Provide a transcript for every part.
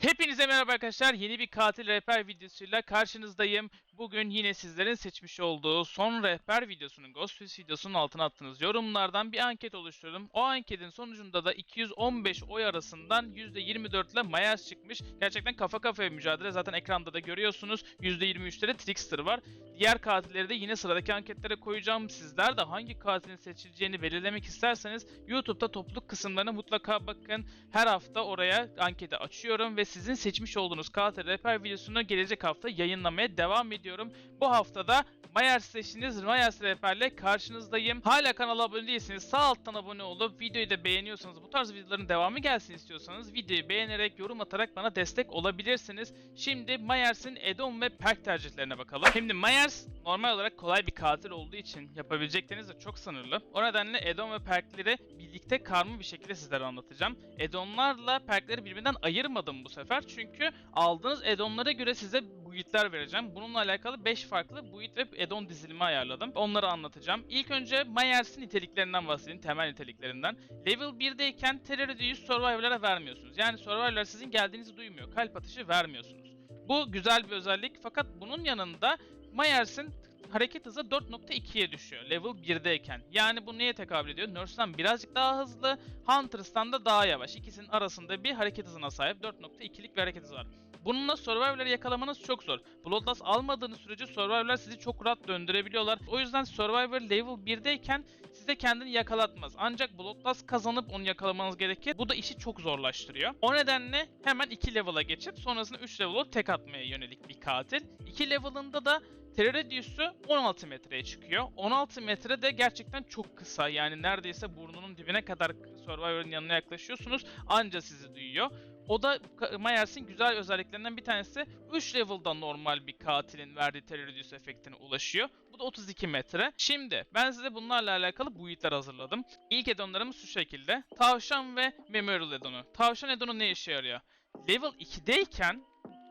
Hepinize merhaba arkadaşlar. Yeni bir katil rehber videosuyla karşınızdayım. Bugün yine sizlerin seçmiş olduğu son rehber videosunun, Ghostface videosunun altına attığınız yorumlardan bir anket oluşturdum. O anketin sonucunda da 215 oy arasından %24 ile Myers çıkmış. Gerçekten kafa kafaya mücadele. Zaten ekranda da görüyorsunuz. %23'te de Trickster var. Diğer katilleri de yine sıradaki anketlere koyacağım. Sizler de hangi katilin seçileceğini belirlemek isterseniz YouTube'da topluluk kısımlarına mutlaka bakın. Her hafta oraya anketi açıyorum ve sizin seçmiş olduğunuz katil rehber videosunu gelecek hafta yayınlamaya devam ediyorum. Bu haftada Myers seçtiğiniz Myers rehberle karşınızdayım. Hala kanala abone değilseniz sağ alttan abone olup videoyu da beğeniyorsanız, bu tarz videoların devamı gelsin istiyorsanız videoyu beğenerek, yorum atarak bana destek olabilirsiniz. Şimdi Myers'in add-on ve perk tercihlerine bakalım. Şimdi Myers normal olarak kolay bir katil olduğu için yapabilecekleriniz de çok sınırlı. O nedenle add-on ve perkleri birlikte karma bir şekilde sizlere anlatacağım. Add-onlarla perkleri birbirinden ayırmadım bu sefer. Çünkü aldığınız add-onlara göre size build'ler vereceğim. Bununla alakalı 5 farklı build ve add-on dizilimi ayarladım. Onları anlatacağım. İlk önce Myers'in niteliklerinden bahsedeyim, temel niteliklerinden. Level 1'deyken terör ödüyü survivor'lara vermiyorsunuz. Yani survivor'lar sizin geldiğinizi duymuyor. Kalp atışı vermiyorsunuz. Bu güzel bir özellik, fakat bunun yanında Myers'in hareket hızı 4.2'ye düşüyor level 1'deyken. Yani bu neye tekabül ediyor? Nurse'dan birazcık daha hızlı, Hunters'tan da daha yavaş. İkisinin arasında bir hareket hızına sahip 4.2'lik bir hareket hızı var. Bununla Survivor'ları yakalamanız çok zor. Bloodlust almadığınız sürece Survivor'lar sizi çok rahat döndürebiliyorlar. O yüzden Survivor level 1'deyken size kendini yakalatmaz. Ancak Bloodlust kazanıp onu yakalamanız gerekir. Bu da işi çok zorlaştırıyor. O nedenle hemen 2 level'a geçip sonrasında 3 level'ı tek atmaya yönelik bir katil. 2 level'ında da terör radius'u 16 metreye çıkıyor. 16 metre de gerçekten çok kısa. Yani neredeyse burnunun dibine kadar Survivor'ın yanına yaklaşıyorsunuz. Anca sizi duyuyor. O da Myers'in güzel özelliklerinden bir tanesi. 3 level'da normal bir katilin verdiği terör radius efektine ulaşıyor. Bu da 32 metre. Şimdi ben size bunlarla alakalı build'ler hazırladım. İlk addonlarımız şu şekilde. Tavşan ve Memorial addonu. Tavşan addonu ne işe yarıyor? Level 2'deyken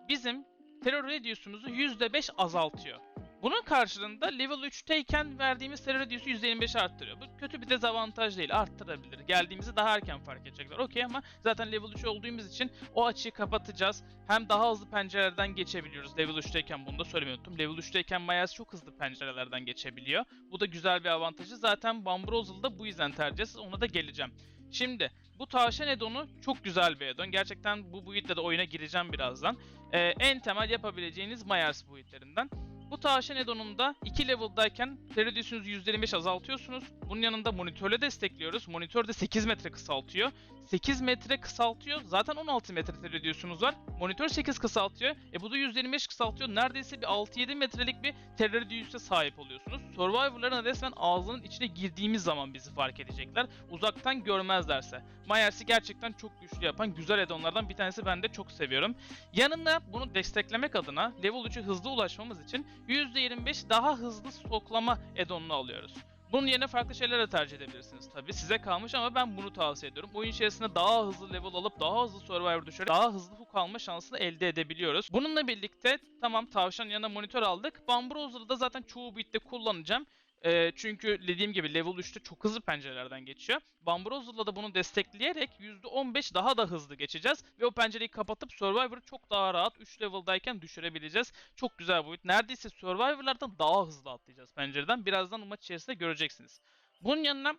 bizim terör radius'umuzu %5 azaltıyor. Bunun karşılığında level 3'teyken verdiğimiz terör radius'u %25 arttırıyor. Bu kötü bir dezavantaj değil, arttırabilir. Geldiğimizi daha erken fark edecekler. Okey, ama zaten level 3 olduğumuz için o açıyı kapatacağız. Hem daha hızlı pencerelerden geçebiliyoruz. Level 3'teyken bunu da söylemeyi unuttum. Level 3'teyken Myers çok hızlı pencerelerden geçebiliyor. Bu da güzel bir avantajı. Zaten Bambrozal'da bu yüzden tercih edeceğiz. Ona da geleceğim. Şimdi bu tavşan addonu çok güzel bir addon. Gerçekten bu build'le de oyuna gireceğim birazdan. En temel yapabileceğiniz Myers build'lerinden. Bu tavşan addon'unda 2 level'dayken terör radius'unuzu %25 azaltıyorsunuz. Bunun yanında monitörle destekliyoruz. Monitör de 8 metre kısaltıyor. 8 metre kısaltıyor. Zaten 16 metre terör radius'unuz var. Monitör 8 kısaltıyor. Bu da %25 kısaltıyor. Neredeyse bir 6-7 metrelik bir terör radius'a sahip oluyorsunuz. Survivor'ların resmen ağzının içine girdiğimiz zaman bizi fark edecekler. Uzaktan görmezlerse. Myers'i gerçekten çok güçlü yapan güzel addonlardan bir tanesi, ben de çok seviyorum. Yanında bunu desteklemek adına level 3'e hızlı ulaşmamız için %25 daha hızlı stoklama addonunu alıyoruz. Bunun yerine farklı şeyler de tercih edebilirsiniz tabi. Size kalmış ama ben bunu tavsiye ediyorum. Oyun içerisinde daha hızlı level alıp daha hızlı survivor düşerek daha hızlı hook alma şansını elde edebiliyoruz. Bununla birlikte tamam, tavşan yanına monitör aldık. Bambrozer'ı da zaten çoğu bit'te kullanacağım. Çünkü dediğim gibi level 3'te çok hızlı pencerelerden geçiyor. Bambrozer'la da bunu destekleyerek %15 daha da hızlı geçeceğiz. Ve o pencereyi kapatıp Survivor'ı çok daha rahat 3 level'dayken düşürebileceğiz. Çok güzel boyut. Neredeyse Survivor'lardan daha hızlı atlayacağız pencereden. Birazdan maç içerisinde göreceksiniz. Bunun yanına,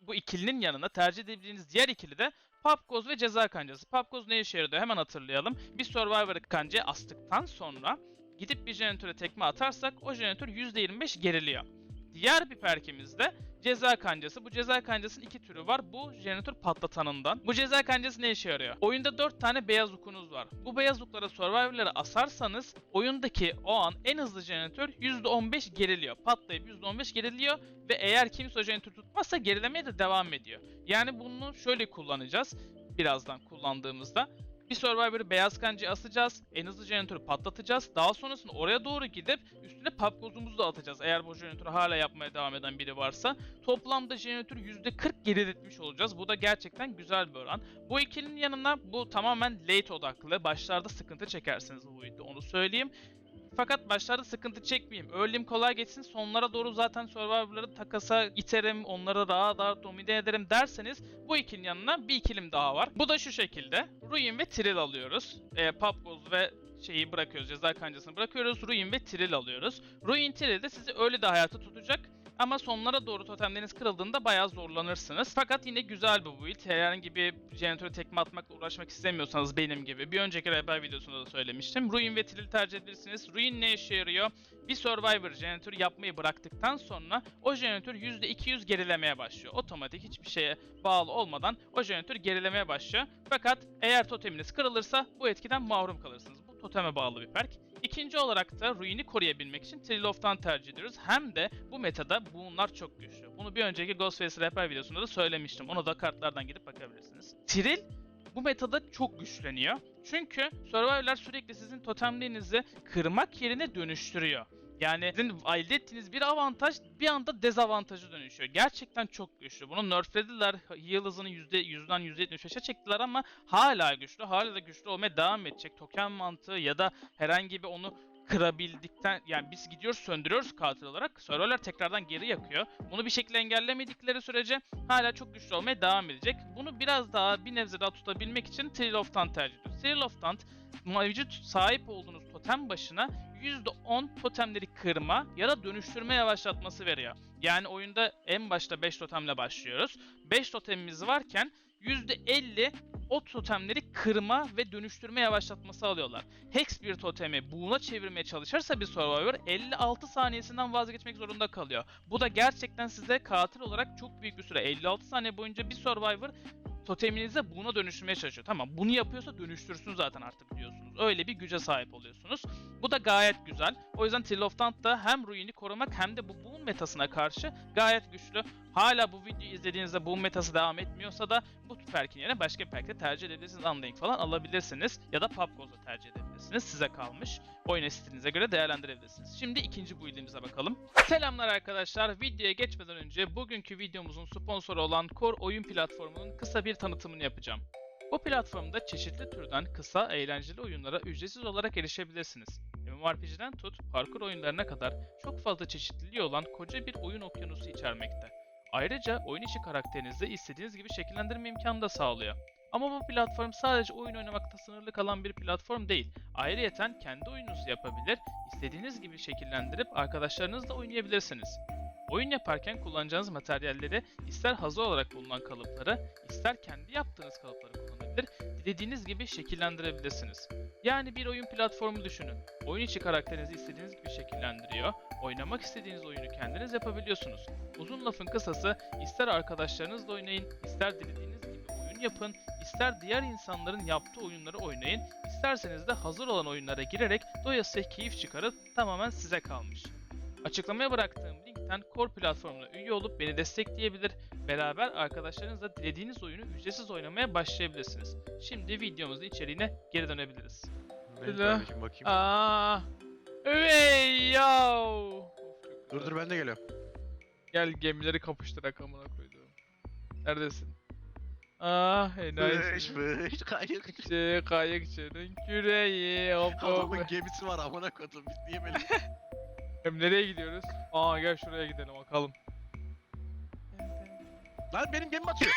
bu ikilinin yanına tercih edebileceğiniz diğer ikili de Papkoz ve Ceza Kancası. Papkoz ne işe yarıyor? Hemen hatırlayalım. Bir Survivor'ı kancaya astıktan sonra gidip bir jeneratöre tekme atarsak o jeneratör %25 geriliyor. Diğer bir perkimiz de Ceza Kancası. Bu Ceza Kancası'nın iki türü var. Bu jeneratör patlatanından. Bu Ceza Kancası ne işe yarıyor? Oyunda 4 tane beyaz okunuz var. Bu beyaz oklara Survivor'ları asarsanız oyundaki o an en hızlı jeneratör %15 geriliyor. Patlayıp %15 geriliyor ve eğer kimse o jeneratörü tutmazsa gerilemeye de devam ediyor. Yani bunu şöyle kullanacağız birazdan kullandığımızda. Bir Survivor'ı beyaz kancaya asacağız. En hızlı jeneratörü patlatacağız. Daha sonrasında oraya doğru gidip üstüne papkozumuzu da atacağız. Eğer bu jeneratörü hala yapmaya devam eden biri varsa. Toplamda jeneratörü %40 geriletmiş olacağız. Bu da gerçekten güzel bir oran. Bu ikilinin yanına bu tamamen late odaklı. Başlarda sıkıntı çekersiniz bu videoda, onu söyleyeyim. Fakat başlarda sıkıntı çekmeyeyim. Early'im kolay geçsin. Sonlara doğru zaten Survivor'ları takasa iterim. Onları daha domine ederim derseniz bu ikilinin yanına bir ikilim daha var. Bu da şu şekilde. Ruin ve Trill alıyoruz. Papgoz ve şeyi bırakıyoruz. Ceza kancasını bırakıyoruz. Ruin ve Trill alıyoruz. Ruin Trill de sizi öyle de hayata tutacak. Ama sonlara doğru totemleriniz kırıldığında bayağı zorlanırsınız. Fakat yine güzel bir build. Herhangi bir jeneratöre tekme atmakla uğraşmak istemiyorsanız benim gibi. Bir önceki rehber videosunda da söylemiştim. Ruin ve Trill tercih edebilirsiniz. Ruin ne işe yarıyor? Bir Survivor jeneratörü yapmayı bıraktıktan sonra o jeneratör %200 gerilemeye başlıyor. Otomatik hiçbir şeye bağlı olmadan o jeneratör gerilemeye başlıyor. Fakat eğer toteminiz kırılırsa bu etkiden mahrum kalırsınız. Bu toteme bağlı bir perk. İkinci olarak da Ruin'i koruyabilmek için Trill of'tan tercih ediyoruz. Hem de bu metada bunlar çok güçlü. Bunu bir önceki Ghostface rehber videosunda da söylemiştim. Ona da kartlardan gidip bakabilirsiniz. Trill bu metada çok güçleniyor. Çünkü Survivor'lar sürekli sizin totemlerinizi kırmak yerine dönüştürüyor. Yani sizin elde ettiğiniz bir avantaj bir anda dezavantajı dönüşüyor. Gerçekten çok güçlü. Bunu nerflediler. Heal hızını %100'den %75'e çektiler ama hala güçlü. Hala da güçlü olmaya devam edecek. Token mantığı ya da herhangi bir onu kırabildikten, yani biz gidiyoruz söndürüyoruz katil olarak. Serverler tekrardan geri yakıyor. Bunu bir şekilde engellemedikleri sürece hala çok güçlü olmaya devam edecek. Bunu biraz daha bir nebze daha tutabilmek için Trill of Taunt tercih ediyoruz. Trill of Taunt mevcut sahip olduğunuz totem başına %10 totemleri kırma ya da dönüştürme yavaşlatması veriyor. Yani oyunda en başta 5 totemle başlıyoruz. 5 totemimiz varken %50 o totemleri kırma ve dönüştürme yavaşlatması alıyorlar. Hex bir totemi buğuna çevirmeye çalışırsa bir Survivor 56 saniyesinden vazgeçmek zorunda kalıyor. Bu da gerçekten size katil olarak çok büyük bir süre. 56 saniye boyunca bir Survivor toteminize buna dönüştürmeye çalışıyor. Tamam, bunu yapıyorsa dönüştürsün zaten artık diyorsunuz. Öyle bir güce sahip oluyorsunuz. Bu da gayet güzel. O yüzden Trill of Taunt da hem Ruin'i korumak hem de bu boon metasına karşı gayet güçlü. Hala bu videoyu izlediğinizde boon metası devam etmiyorsa da bu perkin yerine başka bir perkle tercih edebilirsiniz. Undying falan alabilirsiniz. Ya da Papgoz'u tercih edebilirsiniz. Size kalmış. Oyun stilinize göre değerlendirebilirsiniz. Şimdi ikinci build'imize bakalım. Selamlar arkadaşlar. Videoya geçmeden önce bugünkü videomuzun sponsoru olan Core oyun platformunun kısa bir tanıtımını yapacağım. Bu platformda çeşitli türden kısa, eğlenceli oyunlara ücretsiz olarak erişebilirsiniz. MMORPG'den tut, parkur oyunlarına kadar çok fazla çeşitliliği olan koca bir oyun okyanusu içermekte. Ayrıca oyun içi karakterinizi istediğiniz gibi şekillendirme imkanı da sağlıyor. Ama bu platform sadece oyun oynamakta sınırlı kalan bir platform değil. Ayrıyeten kendi oyununuzu yapabilir, istediğiniz gibi şekillendirip arkadaşlarınızla oynayabilirsiniz. Oyun yaparken kullanacağınız materyalleri ister hazır olarak bulunan kalıpları, ister kendi yaptığınız kalıpları kullanabilir, dilediğiniz gibi şekillendirebilirsiniz. Yani bir oyun platformu düşünün. Oyun içi karakterinizi istediğiniz gibi şekillendiriyor, oynamak istediğiniz oyunu kendiniz yapabiliyorsunuz. Uzun lafın kısası, ister arkadaşlarınızla oynayın, ister dilediğiniz gibi oyun yapın, ister diğer insanların yaptığı oyunları oynayın, isterseniz de hazır olan oyunlara girerek doyasıya keyif çıkarın, tamamen size kalmış. Açıklamaya bıraktığım linkten Core platformuna üye olup beni destekleyebilir, beraber arkadaşlarınızla dilediğiniz oyunu ücretsiz oynamaya başlayabilirsiniz. Şimdi videomuzun içeriğine geri dönebiliriz. Evet kardeşim bakayım. Hey yo! Dur ben de geliyorum. Gel gemileri kapıştırak amına koydum. Neredesin? Hey Bıç nice. bıç kayık. Kayıkçının küreği hop hop. Adamın gemisi var amına koydum biz niye böyle? Hem nereye gidiyoruz? Gel şuraya gidelim bakalım. Lan benim gemim atıyor.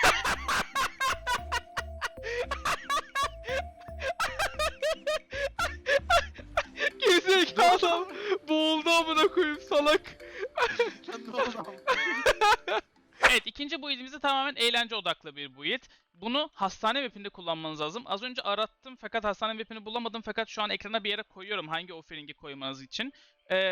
Gerizekalı adam boğuldu amına koyayım salak. Lan ne oldu? Evet, ikinci build'imiz de tamamen eğlence odaklı bir build. Bunu hastane map'inde kullanmanız lazım. Az önce arattım fakat hastane map'ini bulamadım fakat şu an ekrana bir yere koyuyorum hangi offering'i koymanız için.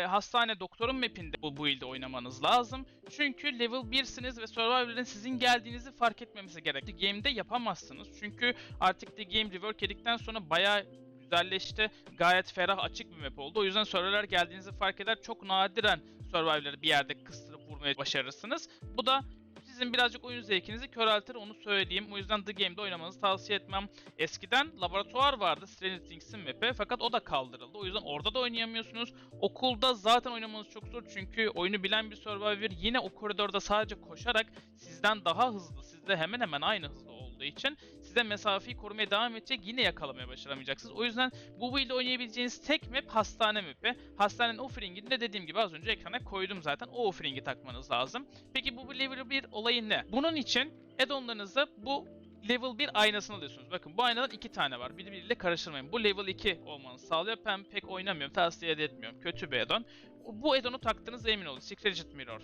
Hastane doktorun map'inde bu build'i oynamanız lazım. Çünkü level 1'siniz ve Survivor'ın sizin geldiğinizi fark etmemesi gerek. Game'de yapamazsınız çünkü artık The Game rework edildikten sonra bayağı güzelleşti. Gayet ferah açık bir map oldu. O yüzden serverler geldiğinizi fark eder. Çok nadiren Survivor'ları bir yerde kıstırıp vurmaya başarırsınız. Bu da sizin birazcık oyun zevkinizi köreltir, onu söyleyeyim. O yüzden The Game'de oynamanızı tavsiye etmem. Eskiden laboratuvar vardı Stranger Things'in map'i fakat o da kaldırıldı. O yüzden orada da oynayamıyorsunuz. Okulda zaten oynamanız çok zor çünkü oyunu bilen bir Survivor yine o koridorda sadece koşarak sizden daha hızlı, sizde hemen hemen aynı hızda olduğu için size mesafeyi korumaya devam edecek, yine yakalamaya başaramayacaksınız. O yüzden bu build oynayabileceğiniz tek map hastane map'i. Hastanenin offeringini de dediğim gibi az önce ekrana koydum zaten. O offering'i takmanız lazım. Peki bu level 1 olayı ne? Bunun için add-on'larınızda bu level 1 aynasını alıyorsunuz. Bakın bu aynadan 2 tane var. Birbiriyle karıştırmayın. Bu level 2 olmanızı sağlıyor. Ben pek oynamıyorum. Tavsiye de etmiyorum. Kötü bir add-on. Bu add-on'u taktığınızda emin olun. Secret Mirror.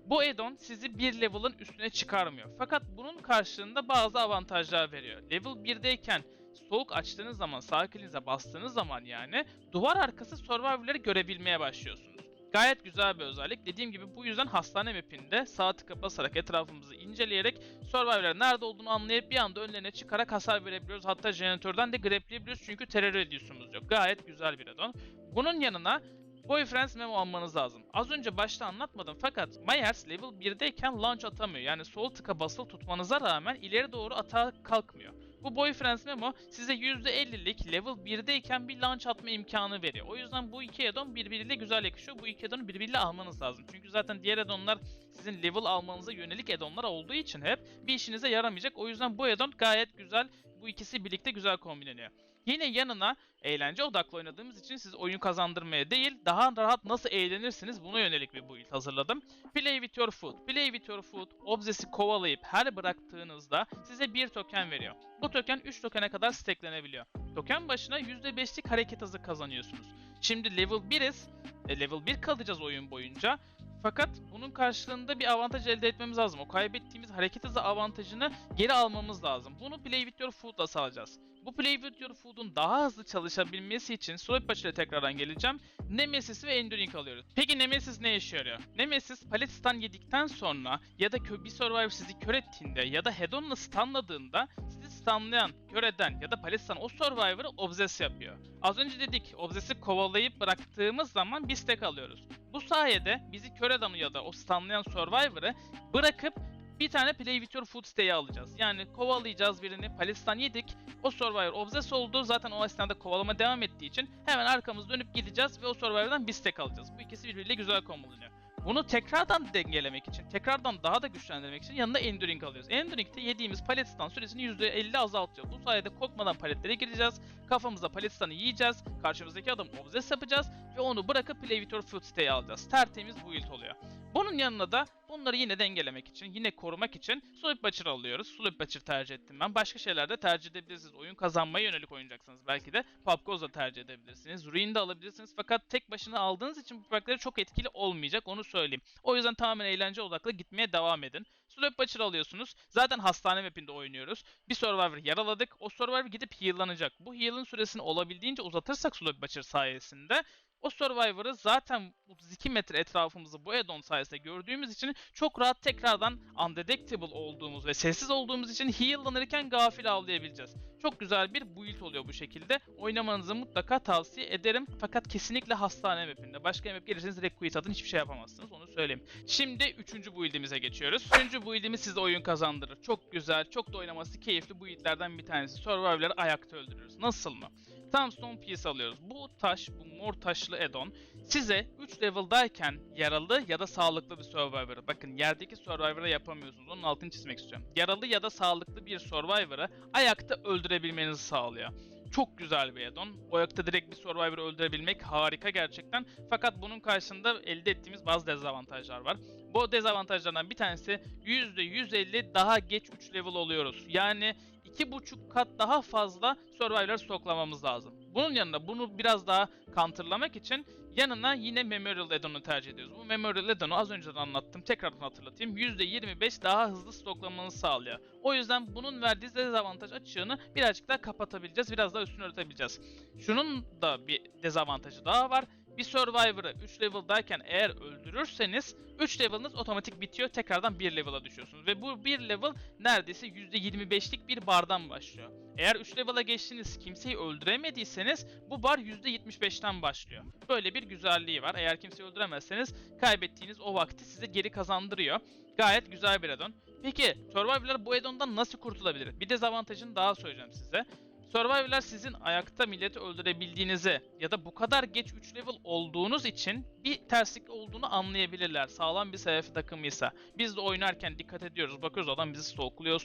Bu add-on sizi bir level'ın üstüne çıkarmıyor. Fakat bunun karşılığında bazı avantajlar veriyor. Level 1'deyken soğuk açtığınız zaman, sağ klinize bastığınız zaman yani duvar arkası survivor'ları görebilmeye başlıyorsunuz. Gayet güzel bir özellik. Dediğim gibi bu yüzden hastane map'inde sağ tıka basarak etrafımızı inceleyerek survivor'ların nerede olduğunu anlayıp bir anda önlerine çıkarak hasar verebiliyoruz. Hatta jeneratörden de grappleyebiliyoruz çünkü terör ediyorsunuz yok. Gayet güzel bir add-on. Bunun yanına Boyfriend's Memo almanız lazım. Az önce başta anlatmadım fakat Myers level 1'deyken launch atamıyor. Yani sol tıka basılı tutmanıza rağmen ileri doğru atağa kalkmıyor. Bu Boyfriend's Memo size %50'lik level 1'deyken bir launch atma imkanı veriyor. O yüzden bu iki add-on birbiriyle güzel yakışıyor. Bu iki add-on'u birbiriyle almanız lazım. Çünkü zaten diğer add-on'lar sizin level almanıza yönelik add-on'lar olduğu için hep bir işinize yaramayacak. O yüzden bu add-on gayet güzel. Bu ikisi birlikte güzel kombinleniyor. Yine yanına eğlence odaklı oynadığımız için siz oyun kazandırmaya değil, daha rahat nasıl eğlenirsiniz buna yönelik bir build hazırladım. Play with your food. Play with your food, Obsess'i kovalayıp her bıraktığınızda size bir token veriyor. Bu token 3 tokene kadar stacklenebiliyor. Token başına %5'lik hareket hızı kazanıyorsunuz. Şimdi level 1'iz, level 1 kalacağız oyun boyunca. Fakat bunun karşılığında bir avantaj elde etmemiz lazım. O kaybettiğimiz hareket hızı avantajını geri almamız lazım. Bunu Play with your food'la sağlayacağız. Bu Play with your food'un daha hızlı çalışabilmesi için Slope Patch ile tekrardan geleceğim. Nemesis ve Enduring alıyoruz. Peki Nemesis ne işe yarıyor? Nemesis palet stun yedikten sonra ya da bir survivor sizi kör ettiğinde ya da head-on'la stunladığında sizi stunlayan, kör eden ya da palet stun o survivor'ı obsess yapıyor. Az önce dedik obsess'i kovalayıp bıraktığımız zaman bir stack alıyoruz. Bu sayede bizi kör eden ya da o stunlayan survivor'ı bırakıp bir tane Play with your food stay'i alacağız. Yani kovalayacağız birini, Palestan yedik, o survivor obsess oldu. Zaten o esnada kovalama devam ettiği için hemen arkamızı dönüp gideceğiz ve o survivor'dan bir stack alacağız. Bu ikisi birbiriyle güzel kombolanıyor. Bunu tekrardan dengelemek için, tekrardan daha da güçlendirmek için yanında Enduring alıyoruz. Enduring'de yediğimiz palet stun süresini %50 azaltacağız. Bu sayede korkmadan paletlere gireceğiz, kafamıza palet stun'ı yiyeceğiz, karşımızdaki adamı obsess yapacağız ve onu bırakıp Play with your food stay'i alacağız. Tertemiz build oluyor. Bunun yanına da bunları yine dengelemek için, yine korumak için Slope Butcher alıyoruz. Slope Butcher tercih ettim ben. Başka şeyler de tercih edebilirsiniz. Oyun kazanmaya yönelik oynayacaksınız. Belki de Pubgoz da tercih edebilirsiniz. Ruin de alabilirsiniz. Fakat tek başına aldığınız için bu perkleri çok etkili olmayacak. Onu söyleyeyim. O yüzden tamamen eğlence odaklı gitmeye devam edin. Slope Butcher alıyorsunuz. Zaten hastane mapinde oynuyoruz. Bir survivor yaraladık. O survivor gidip heal'lanacak. Bu heal'ın süresini olabildiğince uzatırsak Slope Butcher sayesinde o Survivor'ı zaten 32 metre etrafımızı bu add-on sayesinde gördüğümüz için çok rahat tekrardan undetectable olduğumuz ve sessiz olduğumuz için heal'lanırken gafil avlayabileceğiz. Çok güzel bir build oluyor bu şekilde. Oynamanızı mutlaka tavsiye ederim. Fakat kesinlikle hastane mapinde. Başka map gelirseniz direkt quit atın, hiçbir şey yapamazsınız. Onu söyleyeyim. Şimdi 3. build'imize geçiyoruz. 3. build'imiz size oyun kazandırır. Çok güzel, çok da oynaması keyifli build'lerden bir tanesi. Survivor'ları ayakta öldürüyoruz. Nasıl mı? Tombstone Piece alıyoruz. Bu taş, bu mor taşlı add-on size 3 level'dayken yaralı ya da sağlıklı bir survivor'ı, bakın yerdeki survivor'ı yapamıyorsunuz. Onun altını çizmek istiyorum. Yaralı ya da sağlıklı bir survivor'ı ayakta öldürebilmenizi sağlıyor. Çok güzel bir add-on. O ayakta direkt bir survivor'ı öldürebilmek harika gerçekten. Fakat bunun karşısında elde ettiğimiz bazı dezavantajlar var. Bu dezavantajlardan bir tanesi %150 daha geç 3 level oluyoruz. Yani 2,5 kat daha fazla survivor stoklamamız lazım. Bunun yanında bunu biraz daha counterlamak için yanına yine Memorial Add-on'u tercih ediyoruz. Bu Memorial Add-on'u az önce de anlattım. Tekrardan hatırlatayım. %25 daha hızlı stoklamanızı sağlıyor. O yüzden bunun verdiği dezavantaj açığını birazcık daha kapatabileceğiz. Biraz daha üstünü örtebileceğiz. Şunun da bir dezavantajı daha var. Bir Survivor'ı 3 level'dayken eğer öldürürseniz 3 level'ınız otomatik bitiyor. Tekrardan 1 level'a düşüyorsunuz. Ve bu 1 level neredeyse %25'lik bir bardan başlıyor. Eğer 3 level'a geçtiniz, kimseyi öldüremediyseniz bu bar %75'ten başlıyor. Böyle bir güzelliği var. Eğer kimseyi öldüremezseniz kaybettiğiniz o vakti size geri kazandırıyor. Gayet güzel bir add-on. Peki Survivor'lar bu add-on'dan nasıl kurtulabilir? Bir dezavantajını daha söyleyeceğim size. Survivor'lar sizin ayakta milleti öldürebildiğinizi ya da bu kadar geç 3 level olduğunuz için bir terslik olduğunu anlayabilirler. Sağlam bir SF takımıysa. Biz de oynarken dikkat ediyoruz. Bakıyoruz adam bizi stalkluyor.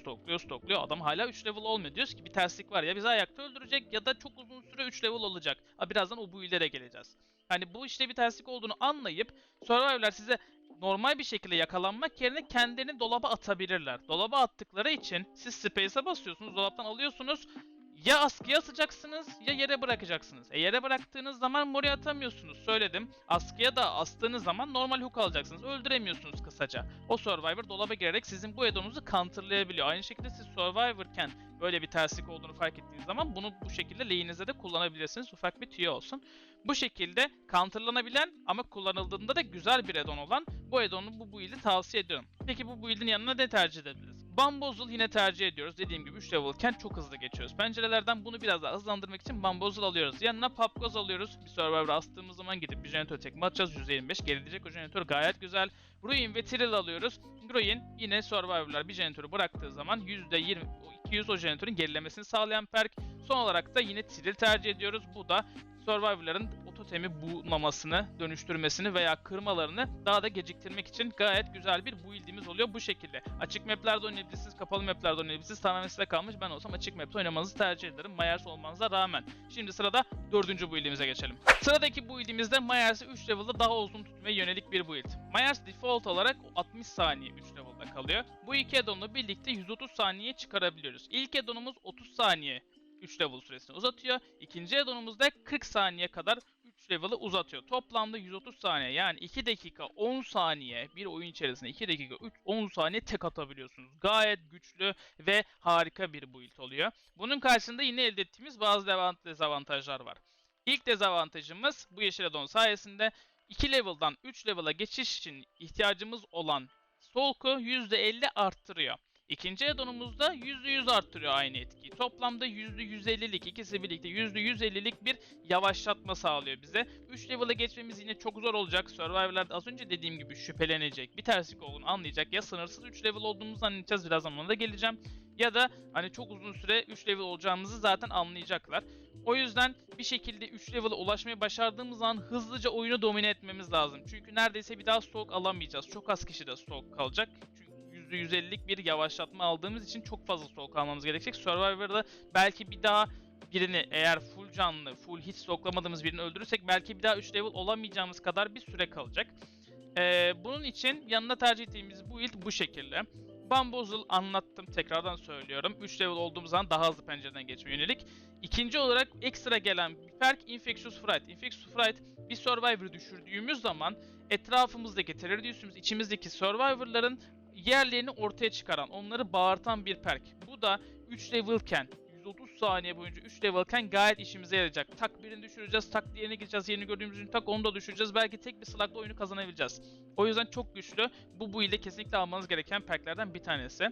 Adam hala 3 level olmuyor. Diyoruz ki bir terslik var. Ya bizi ayakta öldürecek ya da çok uzun süre 3 level olacak. Birazdan o build'lere geleceğiz. Hani bu işte bir terslik olduğunu anlayıp Survivor'lar size normal bir şekilde yakalanmak yerine kendilerini dolaba atabilirler. Dolaba attıkları için siz space'e basıyorsunuz, dolaptan alıyorsunuz. Ya askıya atacaksınız ya yere bırakacaksınız. Yere bıraktığınız zaman mori atamıyorsunuz, söyledim. Askıya da astığınız zaman normal hook alacaksınız. Öldüremiyorsunuz kısaca. O Survivor dolaba girerek sizin bu add-on'unuzu counterlayabiliyor. Aynı şekilde siz Survivor'ken böyle bir terslik olduğunu fark ettiğiniz zaman bunu bu şekilde lane'inizde de kullanabilirsiniz. Ufak bir tüyo olsun. Bu şekilde counterlanabilen ama kullanıldığında da güzel bir add-on olan bu add-on'u bu build'i tavsiye ediyorum. Peki bu build'in yanına ne tercih edebiliriz? Bamboozle yine tercih ediyoruz. Dediğim gibi 3 level'ken çok hızlı geçiyoruz. Pencerelerden bunu biraz daha hızlandırmak için Bamboozle alıyoruz. Yanına Papgoz alıyoruz. Bir Survivor'a astığımız zaman gidip bir jeneratör tekme atacağız. %25 gerilecek o jeneratör gayet güzel. Ruin ve Trill alıyoruz. Ruin yine Survivor'lar bir jeneratörü bıraktığı zaman %20 200 o jeneratörün gerilemesini sağlayan perk. Son olarak da yine Trill tercih ediyoruz. Bu da Survivor'ların o totemi bulmamasını, dönüştürmesini veya kırmalarını daha da geciktirmek için gayet güzel bir build'imiz oluyor bu şekilde. Açık maplerde oynayabilirsiniz, kapalı maplerde oynayabilirsiniz. Tamamen size kalmış. Ben olsam açık map'te oynamanızı tercih ederim. Myers olmanıza rağmen. Şimdi sırada 4. build'imize geçelim. Sıradaki build'imizde Myers'ı 3 level'da daha uzun tutmaya yönelik bir build. Myers default olarak 60 saniye 3 level'da kalıyor. Bu iki add-on'u birlikte 130 saniye çıkarabiliyoruz. İlk add-on'umuz 30 saniye 3 level süresini uzatıyor. İkinci add-on'umuz da 40 saniye kadar 3 level'ı uzatıyor. Toplamda 130 saniye yani 2 dakika 10 saniye bir oyun içerisinde 2 dakika 10 saniye tek atabiliyorsunuz. Gayet güçlü ve harika bir build oluyor. Bunun karşısında yine elde ettiğimiz bazı dezavantajlar var. İlk dezavantajımız bu yeşil add-on sayesinde 2 level'dan 3 level'a geçiş için ihtiyacımız olan Stalk'u %50 arttırıyor. İkinci add-on'umuz da %100 arttırıyor aynı etkiyi. Toplamda %150'lik ikisi birlikte %150'lik bir yavaşlatma sağlıyor bize. 3 level'a geçmemiz yine çok zor olacak. Survivor'larda az önce dediğim gibi şüphelenecek, bir terslik olduğunu anlayacak. Ya sınırsız 3 level olduğumuzu anlayacağız, biraz zamanla da geleceğim. Ya da hani çok uzun süre 3 level olacağımızı zaten anlayacaklar. O yüzden bir şekilde 3 level'a ulaşmayı başardığımız zaman hızlıca oyunu domine etmemiz lazım. Çünkü neredeyse bir daha stalk alamayacağız. Çok az kişi de stalk kalacak. Çünkü %150'lik bir yavaşlatma aldığımız için çok fazla stalk almamız gerekecek. Survivor'da belki bir daha birini eğer full canlı, full hiç stalklamadığımız birini öldürürsek belki bir daha 3 level olamayacağımız kadar bir süre kalacak. Bunun için yanına tercih ettiğimiz build bu şekilde. Bamboozle anlattım, tekrardan söylüyorum. 3 level olduğumuz zaman daha hızlı pencereden geçmeye yönelik. İkinci olarak ekstra gelen bir perk Infectious Fright. Infectious Fright bir Survivor'ı düşürdüğümüz zaman etrafımızdaki terör üstümüz içimizdeki Survivor'ların yerlerini ortaya çıkaran, onları bağırtan bir perk. Bu da 3 level'ken 130 saniye boyunca 3 level'ken gayet işimize yarayacak. Tak birini düşüreceğiz, tak diğerine gideceğiz, yeni gördüğümüz ürünü tak onu da düşüreceğiz. Belki tek bir slug'la oyunu kazanabileceğiz. O yüzden çok güçlü. Bu build'e kesinlikle almanız gereken perklerden bir tanesi.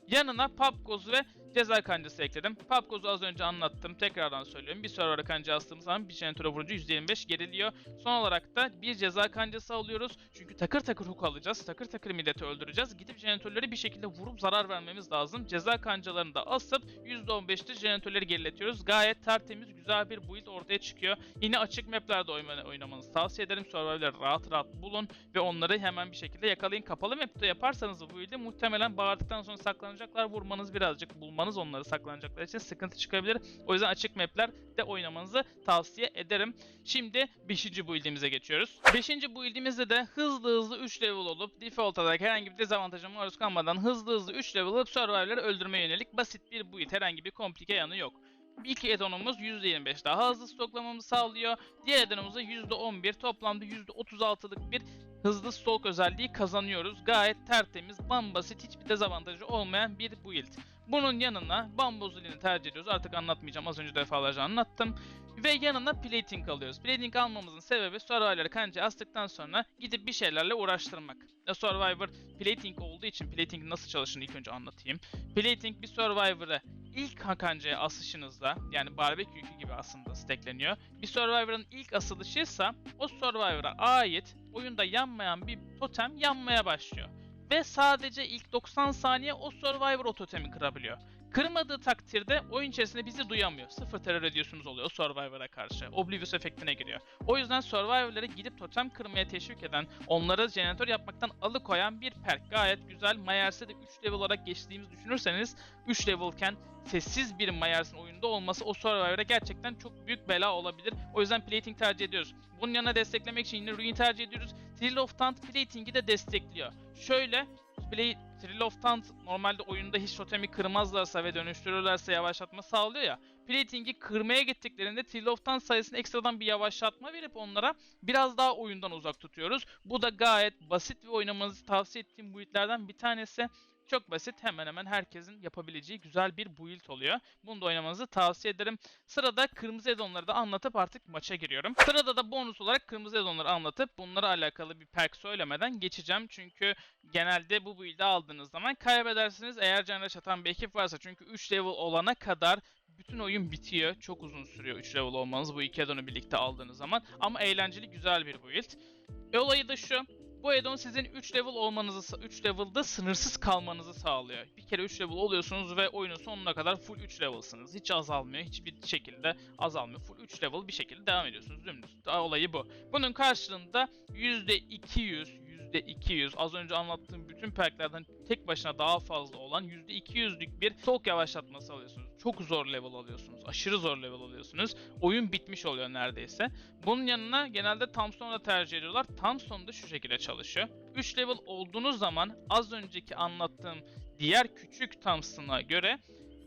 Yanına Papgoz ve ceza kancası ekledim. Papgoz'u az önce anlattım. Tekrardan söylüyorum. Bir server'a kanca astığımız zaman bir jeneratöre vurunca %25 geriliyor. Son olarak da bir ceza kancası alıyoruz. Çünkü takır takır hook alacağız. Takır takır milleti öldüreceğiz. Gidip jeneratörleri bir şekilde vurup zarar vermemiz lazım. Ceza kancalarını da asıp %15'te jeneratörleri geriletiyoruz. Gayet tertemiz, güzel bir build ortaya çıkıyor. Yine açık maplerde oynamanızı tavsiye ederim. Survivor'ları rahat rahat bulun ve onları hemen bir şekilde yakalayın. Kapalı map'te yaparsanız bu build'i muhtemelen bağırdıktan sonra saklanacaklar. Vurmanız birazcık, bulmanız onları saklanacaklar için sıkıntı çıkabilir. O yüzden açık map'lerde oynamanızı tavsiye ederim. Şimdi 5. build'imize geçiyoruz. 5. build'imizde de hızlı 3 level olup default olarak herhangi bir dezavantaja maruz kalmadan hızlı 3 level olup Survivor'ları öldürmeye yönelik basit bir build. Herhangi bir komplike yanı yok. İlk add-on'umuz %25 daha hızlı stoklamamızı sağlıyor. Diğer add-on'umuzda %11, toplamda %36'lık bir hızlı stalk özelliği kazanıyoruz. Gayet tertemiz, bambasit, hiçbir dezavantajı olmayan bir build. Bunun yanına Bamboozle'ini tercih ediyoruz. Artık anlatmayacağım, az önce defalarca anlattım. Ve yanına plating alıyoruz. Plating almamızın sebebi Survivor'ları kanca astıktan sonra gidip bir şeylerle uğraştırmak. Survivor plating olduğu için plating nasıl çalıştığını ilk önce anlatayım. Plating bir Survivor'ı ilk kancaya asışınızda, yani barbekü yükü gibi aslında stackleniyor. Bir Survivor'ın ilk asılışıysa o Survivor'a ait oyunda yanmayan bir totem yanmaya başlıyor. Ve sadece ilk 90 saniye o Survivor o totemi kırabiliyor. Kırmadığı takdirde oyun içerisinde bizi duyamıyor. 0 terör ediyorsunuz oluyor Survivor'a karşı. Oblivious efektine giriyor. O yüzden Survivor'lara gidip totem kırmaya teşvik eden, onları jeneratör yapmaktan alıkoyan bir perk. Gayet güzel. Mayers'e de 3 level olarak geçtiğimizi düşünürseniz 3 levelken sessiz bir Mayers'in oyunda olması o Survivor'a gerçekten çok büyük bela olabilir. O yüzden plating tercih ediyoruz. Bunun yanına desteklemek için yine Ruin tercih ediyoruz. Thrill of Taunt plating'i de destekliyor. Şöyle Thrill of Taunt normalde oyunda hiç totemi kırmazlarsa ve dönüştürürlerse yavaşlatma sağlıyor ya. Plating'i kırmaya gittiklerinde Thrill of Taunt sayesinde ekstradan bir yavaşlatma verip onlara biraz daha oyundan uzak tutuyoruz. Bu da gayet basit ve oynamanızı tavsiye ettiğim build'lerden bir tanesi. Çok basit, hemen hemen herkesin yapabileceği güzel bir build oluyor. Bunu da oynamanızı tavsiye ederim. Sırada kırmızı addonları da anlatıp artık maça giriyorum. Sırada da bonus olarak kırmızı addonları anlatıp bunlara alakalı bir perk söylemeden geçeceğim. Çünkü genelde bu build'i aldığınız zaman kaybedersiniz eğer canına çatan bir ekip varsa. Çünkü 3 level olana kadar bütün oyun bitiyor. Çok uzun sürüyor 3 level olmanız bu iki addon'u birlikte aldığınız zaman. Ama eğlenceli, güzel bir build. Olayı da şu. Bu addon sizin 3 level olmanızı, 3 level'da sınırsız kalmanızı sağlıyor. Bir kere 3 level oluyorsunuz ve oyunun sonuna kadar full 3 level'sınız. Hiç azalmıyor, hiçbir şekilde azalmıyor. Full 3 level bir şekilde devam ediyorsunuz dümdüz. Daha olayı bu. Bunun karşılığında %200 az önce anlattığım bütün perklerden tek başına daha fazla olan %200'lük bir soğuk yavaşlatması alıyorsunuz. Çok zor level alıyorsunuz. Aşırı zor level alıyorsunuz. Oyun bitmiş oluyor neredeyse. Bunun yanına genelde Tombstone'u tercih ediyorlar. Tombstone da şu şekilde çalışıyor. 3 level olduğunuz zaman az önceki anlattığım diğer küçük Tombstone'a göre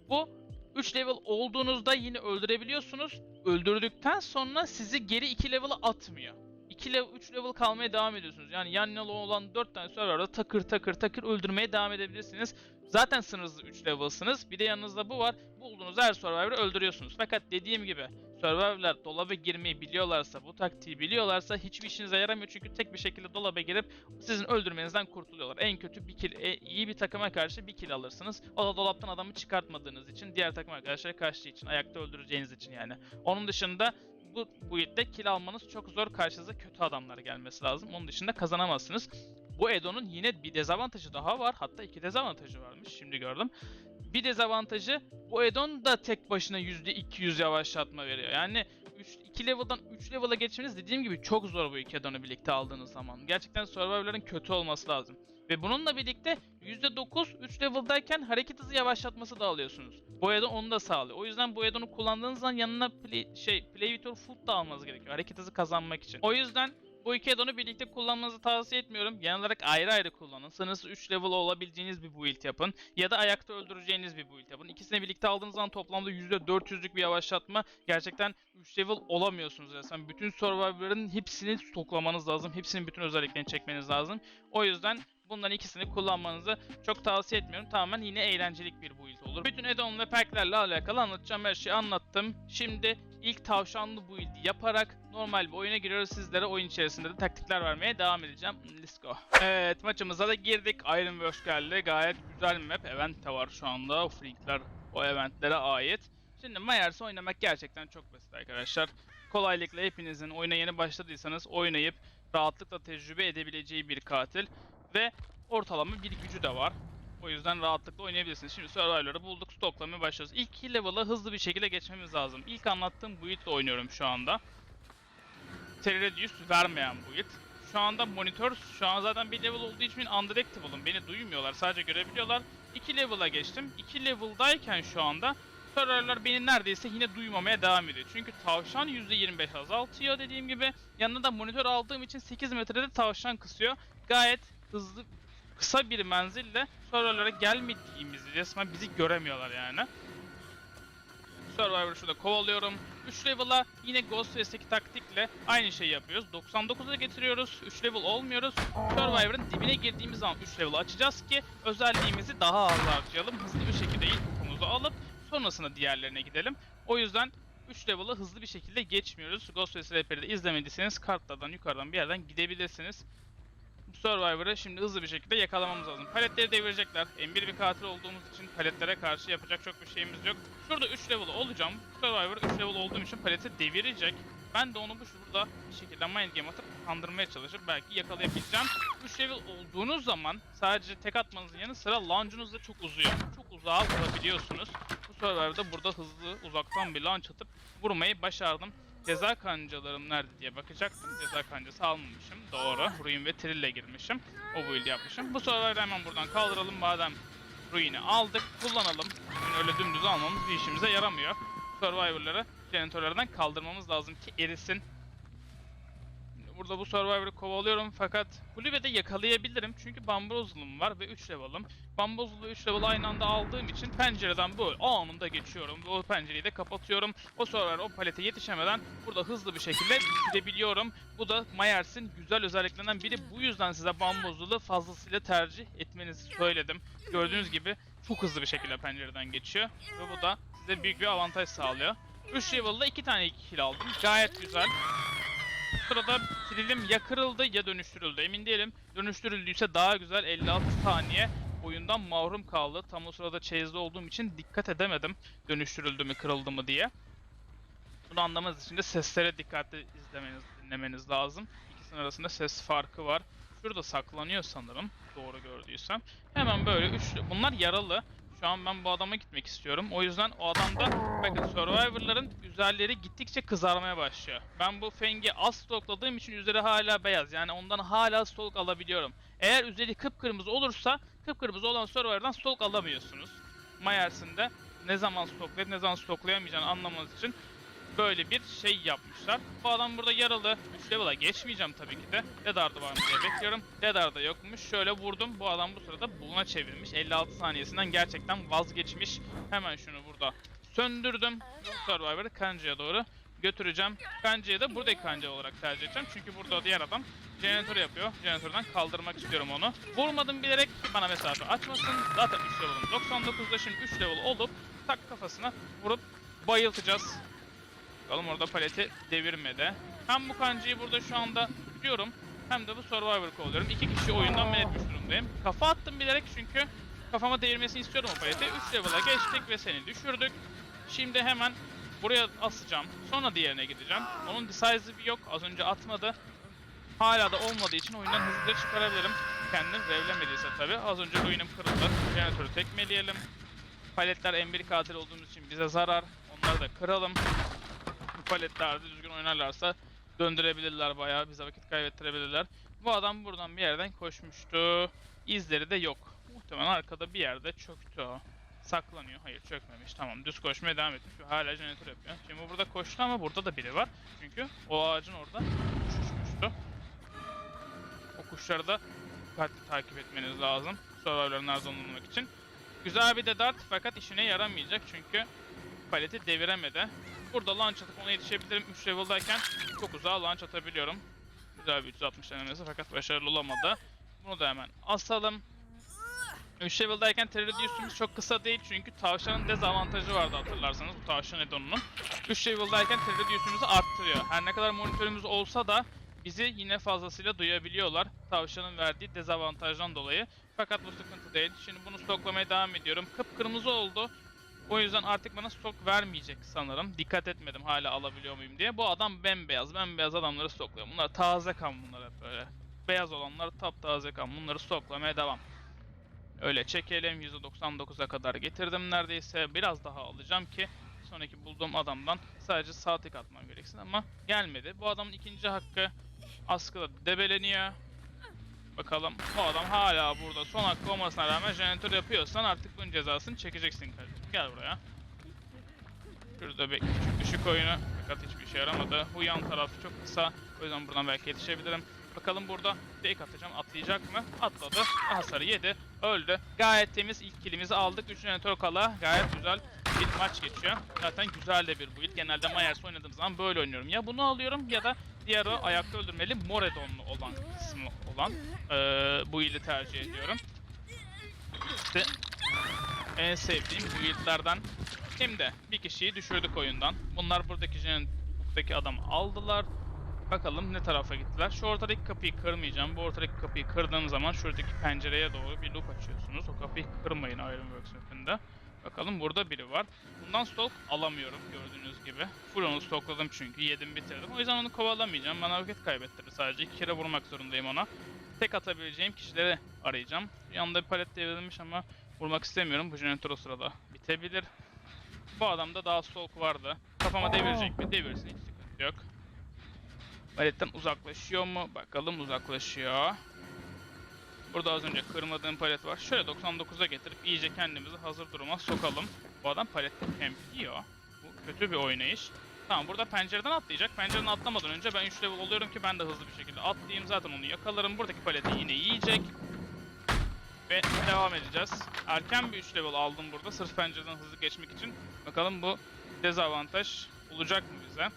bu 3 level olduğunuzda yine öldürebiliyorsunuz. Öldürdükten sonra sizi geri 2 level'a atmıyor. 2 level, 3 level kalmaya devam ediyorsunuz. Yani yan yana olan 4 tane serverda takır öldürmeye devam edebilirsiniz. Zaten sınırsız 3 level'sınız. Bir de yanınızda bu var. Bulduğunuz her Survivor'ı öldürüyorsunuz. Fakat dediğim gibi Survivor'lar dolaba girmeyi biliyorlarsa, bu taktiği biliyorlarsa hiçbir işinize yaramıyor. Çünkü tek bir şekilde dolaba girip sizin öldürmenizden kurtuluyorlar. En kötü bir kill, iyi bir takıma karşı bir kill alırsınız. O da dolaptan adamı çıkartmadığınız için, diğer takım arkadaşları kaçtığı için, ayakta öldüreceğiniz için yani. Onun dışında bu build'de kill almanız çok zor. Karşınıza kötü adamlar gelmesi lazım. Onun dışında kazanamazsınız. Bu addon'un yine bir dezavantajı daha var. Hatta 2 dezavantajı varmış. Şimdi gördüm. Bir dezavantajı, bu addon da tek başına %200 yavaşlatma veriyor. Yani 2 level'dan 3 level'a geçmeniz dediğim gibi çok zor bu iki addon'u birlikte aldığınız zaman. Gerçekten Survivor'ların kötü olması lazım. Ve bununla birlikte %9 3 level'dayken hareket hızı yavaşlatması da alıyorsunuz. Bu addon onu da sağlıyor. O yüzden bu addon'u kullandığınız zaman yanına Play with your foot da almanız gerekiyor. Hareket hızı kazanmak için. O yüzden bu iki addon'u birlikte kullanmanızı tavsiye etmiyorum. Genel olarak ayrı ayrı kullanın. Sınırsız 3 level olabileceğiniz bir build yapın. Ya da ayakta öldüreceğiniz bir build yapın. İkisini birlikte aldığınız zaman toplamda %400'lük bir yavaşlatma. Gerçekten 3 level olamıyorsunuz resmen. Bütün Survivor'ların hepsini stoklamanız lazım. Hepsinin bütün özelliklerini çekmeniz lazım. O yüzden bunların ikisini kullanmanızı çok tavsiye etmiyorum. Tamamen yine eğlencelik bir build olur. Bütün addon ve perklerle alakalı anlatacağım her şeyi anlattım. Şimdi ilk tavşanlı build'i yaparak normal bir oyuna giriyoruz. Sizlere oyun içerisinde de taktikler vermeye devam edeceğim. Let's go. Evet, maçımıza da girdik. Iron Works geldi. Gayet güzel bir map. Event de var şu anda. O freakler o eventlere ait. Şimdi Mayers'ı oynamak gerçekten çok basit arkadaşlar. Kolaylıkla hepinizin oyuna yeni başladıysanız oynayıp rahatlıkla tecrübe edebileceği bir katil. Ve ortalama bir gücü de var. O yüzden rahatlıkla oynayabilirsiniz. Şimdi Survivor'ı bulduk, stoklamaya başlıyoruz. İlk 2 level'a hızlı bir şekilde geçmemiz lazım. İlk anlattığım build'le oynuyorum şu anda. Radius vermeyen build. Şu anda monitör, şu an zaten bir level olduğu için undirectable'ım. Beni duymuyorlar, sadece görebiliyorlar. 2 level'a geçtim. 2 level'dayken şu anda serverler beni neredeyse yine duymamaya devam ediyor. Çünkü tavşan %25 azaltıyor dediğim gibi. Yanına da monitör aldığım için 8 metrede tavşan kısıyor. Gayet hızlı, kısa bir menzille serverlara gelmediğimizi, resmen bizi göremiyorlar yani. Survivor'ı şurada kovalıyorum. 3 level'a yine Ghost Fest'teki taktikle aynı şeyi yapıyoruz. 99'a getiriyoruz. 3 level olmuyoruz. Survivor'ın dibine girdiğimiz zaman 3 level açacağız ki özelliğimizi daha az harcayalım. Hızlı bir şekilde ilk okumuzu alıp sonrasında diğerlerine gidelim. O yüzden 3 level'ı hızlı bir şekilde geçmiyoruz. Ghost Fest rehberi de izlemediyseniz kartlardan yukarıdan bir yerden gidebilirsiniz. Survivor'ı şimdi hızlı bir şekilde yakalamamız lazım. Paletleri devirecekler. M1 bir katil olduğumuz için paletlere karşı yapacak çok bir şeyimiz yok. Şurada 3 level olacağım. Survivor 3 level olduğum için paleti devirecek. Ben de onu burada bir şekilde mind game atıp kandırmaya çalışıp belki yakalayabileceğim. 3 level olduğunuz zaman sadece tek atmanızın yanı sıra launch'unuz da çok uzuyor. Çok uzağa vurabiliyorsunuz. Bu Survivor'da burada hızlı uzaktan bir launch atıp vurmayı başardım. Ceza kancalarım nerede diye bakacaktım. Ceza kancası almamışım. Doğru. Ruin ve Trill'le girmişim. O build yapmışım. Bu Survivor'ı hemen buradan kaldıralım. Madem Ruin'i aldık, kullanalım. Yani öyle dümdüz almamız bir işimize yaramıyor. Survivor'ları jeneratörlerden kaldırmamız lazım ki erisin. Burada bu Survivor'ı kovalıyorum fakat kulübede yakalayabilirim çünkü Bambozlu'm var ve 3 level'ım. Bambozlu 3 level aynı anda aldığım için pencereden böyle anında geçiyorum. O pencereyi de kapatıyorum. O Survivor o palete yetişemeden burada hızlı bir şekilde gidebiliyorum. Bu da Myers'in güzel özelliklerinden biri. Bu yüzden size Bambozlu'yu fazlasıyla tercih etmenizi söyledim. Gördüğünüz gibi çok hızlı bir şekilde pencereden geçiyor ve bu da size büyük bir avantaj sağlıyor. 3 level'da 2 tane kill aldım. Gayet güzel. Sırada Trill'im ya kırıldı ya dönüştürüldü. Emin değilim. Dönüştürüldüyse daha güzel. 56 saniye oyundan mahrum kaldı. Tam o sırada chase'de olduğum için dikkat edemedim. Dönüştürüldü mü kırıldı mı diye. Bunu anlamanız için de seslere dikkatli dinlemeniz lazım. İkisinin arasında ses farkı var. Şurada saklanıyor sanırım. Doğru gördüysem. Hemen böyle bunlar yaralı. Şu an ben bu adama gitmek istiyorum. O yüzden o adamda bakın Survivor'ların üzerleri gittikçe kızarmaya başlıyor. Ben bu Feng'i az stokladığım için üzeri hala beyaz. Yani ondan hala stok alabiliyorum. Eğer üzeri kıpkırmızı olursa kıpkırmızı olan Survivor'dan stok alamıyorsunuz. Myers'in de ne zaman stoklayıp ne zaman stoklayamayacağını anlamanız için böyle bir şey yapmışlar. Bu adam burada yaralı. 3 level'a geçmeyeceğim tabii ki de. Dedardı var mı diye bekliyorum. Dedarda yokmuş. Şöyle vurdum. Bu adam bu sırada buluna çevirmiş. 56 saniyesinden gerçekten vazgeçmiş. Hemen şunu burada söndürdüm. Survivor'ı kancaya doğru götüreceğim. Kancayı da buradaki kanca olarak tercih edeceğim. Çünkü burada diğer adam jeneratör yapıyor. Jeneratörden kaldırmak istiyorum onu. Vurmadım bilerek bana mesafe açmasın. Zaten 3 level'ım 99'da şimdi 3 level olup tak kafasına vurup bayıltacağız. Bakalım orada paleti devirmedi. Hem bu kancayı burada şu anda tutuyorum hem de bu Survivor'ı kovalıyorum. 2 kişi oyundan men etmiş durumdayım. Kafa attım bilerek çünkü kafama değirmesini istiyorum o paleti. 3 level'a geçtik ve seni düşürdük. Şimdi hemen buraya asacağım. Sonra diğerine gideceğim. Onun decisive yok. Az önce atmadı. Hala da olmadığı için oyundan hızlıca çıkarabilirim. Kendim revlemediyse tabi. Az önce oyunum kırıldı. Jeneratörü tekmeleyelim. Paletler M1 katil olduğumuz için bize zarar. Onları da kıralım. Bu paletlerde düzgün oynarlarsa döndürebilirler bayağı. Bize vakit kaybettirebilirler. Bu adam buradan bir yerden koşmuştu. İzleri de yok. Muhtemelen arkada bir yerde çöktü o. Saklanıyor. Hayır çökmemiş. Tamam düz koşmaya devam etmiş. Hala jeneratör yapıyor. Şimdi burada koştu ama burada da biri var. Çünkü o ağacın orada kuş uçmuştu. O kuşları da dikkatli takip etmeniz lazım. Survivor'ların nerede olmamak için. Güzel bir de dart fakat işine yaramayacak çünkü paleti deviremedi. Burada launch atıp ona yetişebilirim. 3 level'dayken çok uzağa launch atabiliyorum. Güzel bir 360 denemesi fakat başarılı olamadı. Bunu da hemen asalım. 3 level'dayken Terradius'umuz çok kısa değil çünkü tavşanın dezavantajı vardı hatırlarsanız bu tavşan edonunun. 3 level'dayken Terradius'umuzu arttırıyor. Her ne kadar monitörümüz olsa da bizi yine fazlasıyla duyabiliyorlar tavşanın verdiği dezavantajdan dolayı. Fakat bu sıkıntı değil. Şimdi bunu stoklamaya devam ediyorum. Kıpkırmızı oldu. O yüzden artık bana stok vermeyecek sanırım. Dikkat etmedim hala alabiliyor muyum diye. Bu adam bembeyaz. Bembeyaz adamları stokluyor. Bunlar taze kan bunlar hep böyle. Beyaz olanlar taptaze kan. Bunları stoklamaya devam. Öyle çekelim. %99'a kadar getirdim neredeyse. Biraz daha alacağım ki sonraki bulduğum adamdan sadece sağ tık atmam gereksin ama gelmedi. Bu adamın ikinci hakkı askıda debeleniyor. Bakalım bu adam hala burada. Son hakkı olmasına rağmen jeneratör yapıyorsan artık bunun cezasını çekeceksin kardeşim. Gel buraya. Şurada bir küçük düşük oyunu fakat hiçbir işe yaramadı. Bu yan tarafı çok kısa. O yüzden buradan belki yetişebilirim. Bakalım burada fake atacağım. Atlayacak mı? Atladı. Hasarı yedi. Öldü. Gayet temiz. İlk killimizi aldık. 3 jeneratör kala. Gayet güzel bir maç geçiyor. Zaten güzel de bir build. Genelde Myers oynadığım zaman böyle oynuyorum. Ya bunu alıyorum ya da diğer o ayakta öldürmeli Moredon'lu olan kısmı olan build'i tercih ediyorum. İşte en sevdiğim build'lerden. Şimdi bir kişiyi düşürdük oyundan. Bunlar buradaki adamı aldılar. Bakalım ne tarafa gittiler. Şu ortadaki kapıyı kırmayacağım. Bu ortadaki kapıyı kırdığım zaman şuradaki pencereye doğru bir loop açıyorsunuz. O kapıyı kırmayın Ironworks map'inde. Bakalım burada biri var. Bundan stok alamıyorum gördüğünüz gibi. Full onu stokladım çünkü yedim bitirdim. O yüzden onu kovalamayacağım. Bana vakit kaybettirdi sadece. 2 kere vurmak zorundayım ona. Tek atabileceğim kişileri arayacağım. Yanında bir palet devrilmiş ama Vurmak istemiyorum. Bu jeneratör o sırada bitebilir. Bu adamda daha stalk vardı. Kafama devirecek mi? Devirsin. Hiç sıkıntı yok. Paletten uzaklaşıyor mu? Bakalım, uzaklaşıyor. Burada az önce kırmadığım palet var. Şöyle 99'a getirip iyice kendimizi hazır duruma sokalım. Bu adam palette campliyor. Bu kötü bir oynayış. Tamam, burada pencereden atlayacak. Pencereden atlamadan önce ben 3 level oluyorum ki ben de hızlı bir şekilde atlayayım. Zaten onu yakalarım. Buradaki paleti yine yiyecek. Ve devam edeceğiz. Erken bir 3 level aldım burada. Sırf pencereden hızlı geçmek için. Bakalım bu dezavantaj olacak mı bize?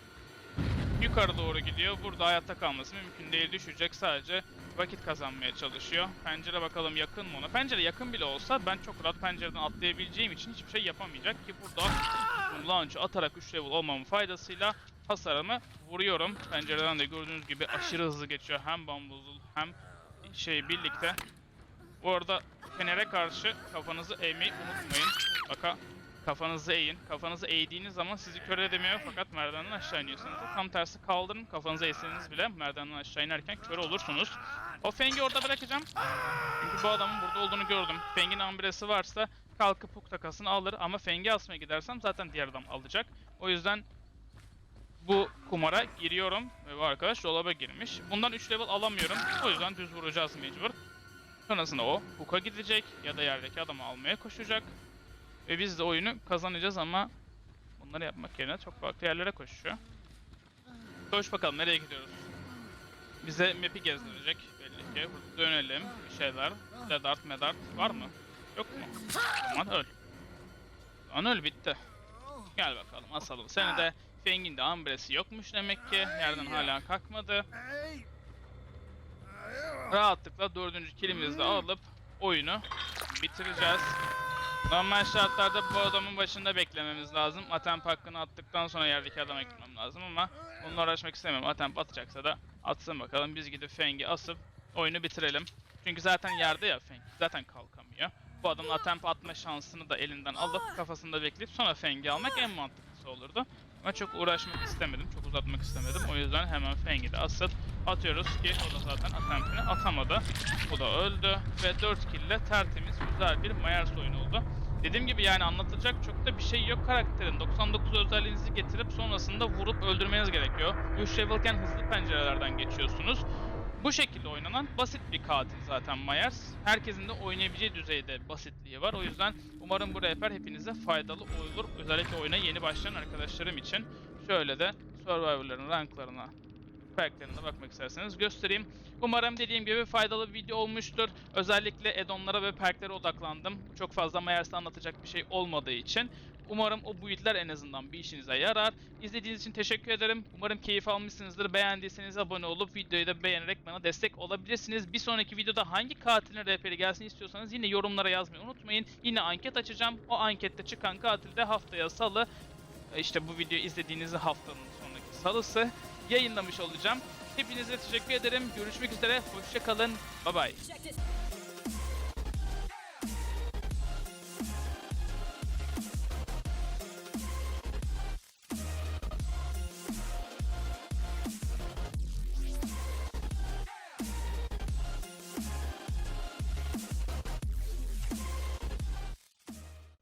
Yukarı doğru gidiyor. Burada hayatta kalması mümkün değil. Düşecek, sadece vakit kazanmaya çalışıyor. Pencere bakalım yakın mı ona? Pencere yakın bile olsa ben çok rahat pencereden atlayabileceğim için hiçbir şey yapamayacak ki burada launch'u atarak 3 level olmamın faydasıyla hasarımı vuruyorum. Pencereden de gördüğünüz gibi aşırı hızlı geçiyor. Hem bambuzul hem birlikte. Bu arada fenere karşı kafanızı eğmeyi unutmayın. Mutlaka kafanızı eğin. Kafanızı eğdiğiniz zaman sizi kör edemiyor fakat merdivenden aşağı iniyorsunuz. Tam tersi kaldırın. Kafanızı eğseniz bile merdivenden aşağı inerken kör olursunuz. O Feng'i orada bırakacağım. Çünkü bu adamın burada olduğunu gördüm. Feng'in ambresi varsa kalkıp hook takasını alır ama Feng'i asmaya gidersem zaten diğer adam alacak. O yüzden bu kumara giriyorum ve bu arkadaş dolaba girmiş. Bundan 3 level alamıyorum. O yüzden düz vuracağız mecbur. Sonrasında o hook'a gidecek ya da yerdeki adamı almaya koşacak. Ve biz de oyunu kazanacağız ama bunları yapmak yerine çok farklı yerlere koşuyor. Koş bakalım, nereye gidiyoruz? Bize map'i gezdirecek belli ki. Burada dönelim, bir şeyler. Medart var mı? Yok mu? O zaman öl. O zaman öl, bitti. Gel bakalım, asalım. Seni de Feng'in de ambresi yokmuş demek ki. Yerden hala kalkmadı. Rahatlıkla 4. killimizi de alıp oyunu bitireceğiz. Normal şartlarda bu adamın başında beklememiz lazım. Atemp hakkını attıktan sonra yerdeki adama gitmem lazım ama bununla uğraşmak istemiyorum. Atemp atacaksa da atsın bakalım. Biz gidip Feng'i asıp oyunu bitirelim. Çünkü zaten yerde ya Feng. Zaten kalkamıyor. Bu adamın atemp atma şansını da elinden alıp kafasında bekleyip sonra Feng'i almak en mantıklısı olurdu. Ama çok uğraşmak istemedim. Çok uzatmak istemedim. O yüzden hemen Feng'i de asıp atıyoruz ki o da zaten atempini atamadı. Bu da öldü ve 4 kill ile tertemiz güzel bir Myers oyunu oldu. Dediğim gibi yani anlatacak çok da bir şey yok karakterin. 99 özelliğinizi getirip sonrasında vurup öldürmeniz gerekiyor. 3 level'ken hızlı pencerelerden geçiyorsunuz. Bu şekilde oynanan basit bir katil zaten Myers. Herkesin de oynayabileceği düzeyde basitliği var. O yüzden umarım bu rehber hepinize faydalı olur. Özellikle oyuna yeni başlayan arkadaşlarım için. Şöyle de Survivor'ların ranklarına, perklerine bakmak isterseniz göstereyim. Umarım dediğim gibi faydalı bir video olmuştur. Özellikle add-on'lara ve perklere odaklandım. Çok fazla Myers'te anlatacak bir şey olmadığı için. Umarım o build'ler en azından bir işinize yarar. İzlediğiniz için teşekkür ederim. Umarım keyif almışsınızdır. Beğendiyseniz abone olup videoyu da beğenerek bana destek olabilirsiniz. Bir sonraki videoda hangi katilin rehberi gelsin istiyorsanız yine yorumlara yazmayı unutmayın. Yine anket açacağım. O ankette çıkan katil de haftaya salı, işte bu videoyu izlediğiniz haftanın sonraki salısı yayınlamış olacağım. Hepinize teşekkür ederim. Görüşmek üzere. Hoşça kalın. Bye bye.